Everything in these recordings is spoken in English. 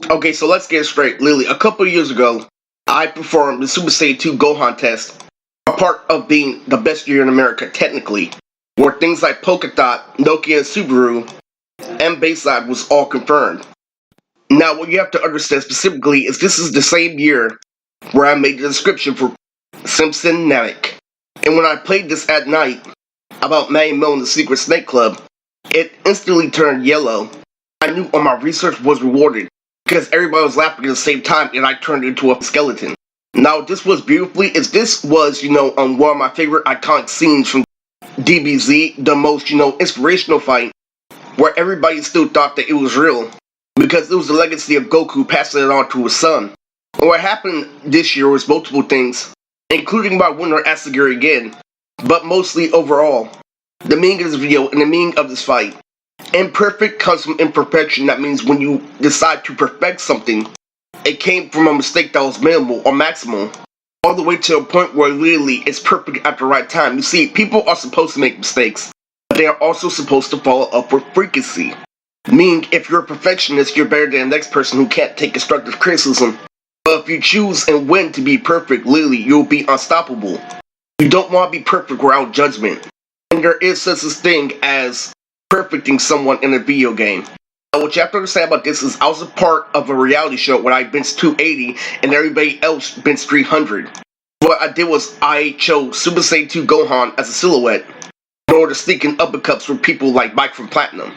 Okay, so let's get it straight. Lily, a couple of years ago, I performed the Super Saiyan 2 Gohan test, a part of being the best year in America, technically, where things like Polka Dot, Nokia, Subaru, and Bayside was all confirmed. Now, what you have to understand specifically is this is the same year where I made the description for Simpson Namek. And when I played this at night about Manny Mill and the Secret Snake Club, it instantly turned yellow. I knew all my research was rewarded because everybody was laughing at the same time and I turned into a skeleton. Now, this was beautifully, as this was, one of my favorite iconic scenes from DBZ, the most, inspirational fight, where everybody still thought that it was real because it was the legacy of Goku passing it on to his son. And what happened this year was multiple things, including my winner Asagiri again, but mostly overall. The meaning of this video and the meaning of this fight. Imperfect comes from imperfection. That means when you decide to perfect something, it came from a mistake that was minimal or maximal, all the way to a point where literally it's perfect at the right time. You see, people are supposed to make mistakes, but they are also supposed to follow up with frequency. Meaning, if you're a perfectionist, you're better than the next person who can't take constructive criticism. But if you choose and win to be perfect, literally, you'll be unstoppable. You don't want to be perfect without judgment. And there is such a thing as perfecting someone in a video game. Now, what you have to understand about this is I was a part of a reality show where I benched 280 and everybody else benched 300. What I did was I chose Super Saiyan 2 Gohan as a silhouette in order to sneak in uppercuts with people like Mike from Platinum.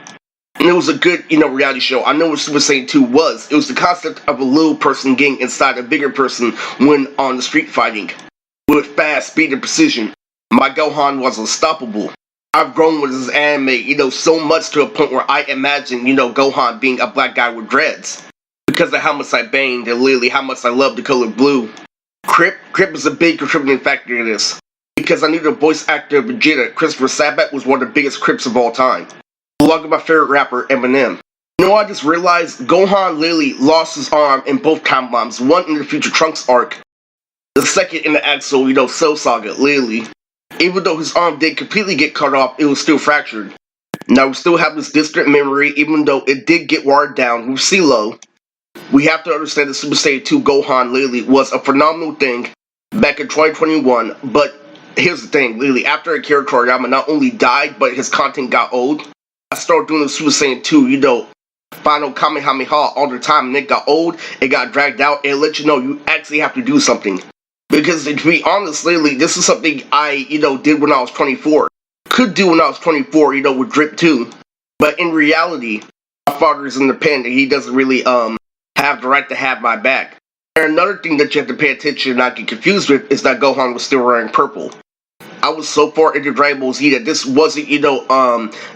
And it was a good, reality show. I know what Super Saiyan 2 was. It was the concept of a little person getting inside a bigger person when on the street fighting. With fast speed and precision. My Gohan was unstoppable. I've grown with this anime, so much to a point where I imagine, Gohan being a black guy with dreads. Because of how much I banged and literally how much I love the color blue. Crip is a big contributing factor in this. Because I knew the voice actor of Vegeta, Christopher Sabat, was one of the biggest Crips of all time. Along with my favorite rapper, Eminem. I just realized Gohan literally lost his arm in both time bombs. One in the Future Trunks arc. The second in the actual, Cell Saga, literally. Even though his arm did completely get cut off, it was still fractured. Now we still have this distant memory, even though it did get watered down with CeeLo. We have to understand that Super Saiyan 2 Gohan literally was a phenomenal thing back in 2021, but here's the thing, literally, after Akira Toriyama not only died, but his content got old, I started doing the Super Saiyan 2, final Kamehameha all the time, and it got old, it got dragged out, and it let you know you actually have to do something. Because to be honest, lately, this is something I, did when I was 24. Could do when I was 24, with Drip 2. But in reality, my father is independent. He doesn't really, have the right to have my back. And another thing that you have to pay attention and not get confused with is that Gohan was still wearing purple. I was so far into Dragon Ball Z that this wasn't,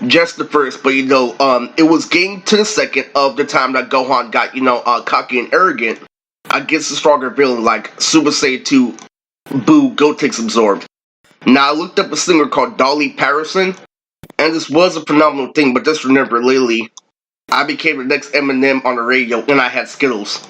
just the first, but, it was getting to the second of the time that Gohan got, cocky and arrogant against a stronger villain like Super Saiyan 2 Boo Gotenks Absorbed. Now, I looked up a singer called Dolly Parton, and this was a phenomenal thing, but just remember, literally, I became the next Eminem on the radio and I had Skittles.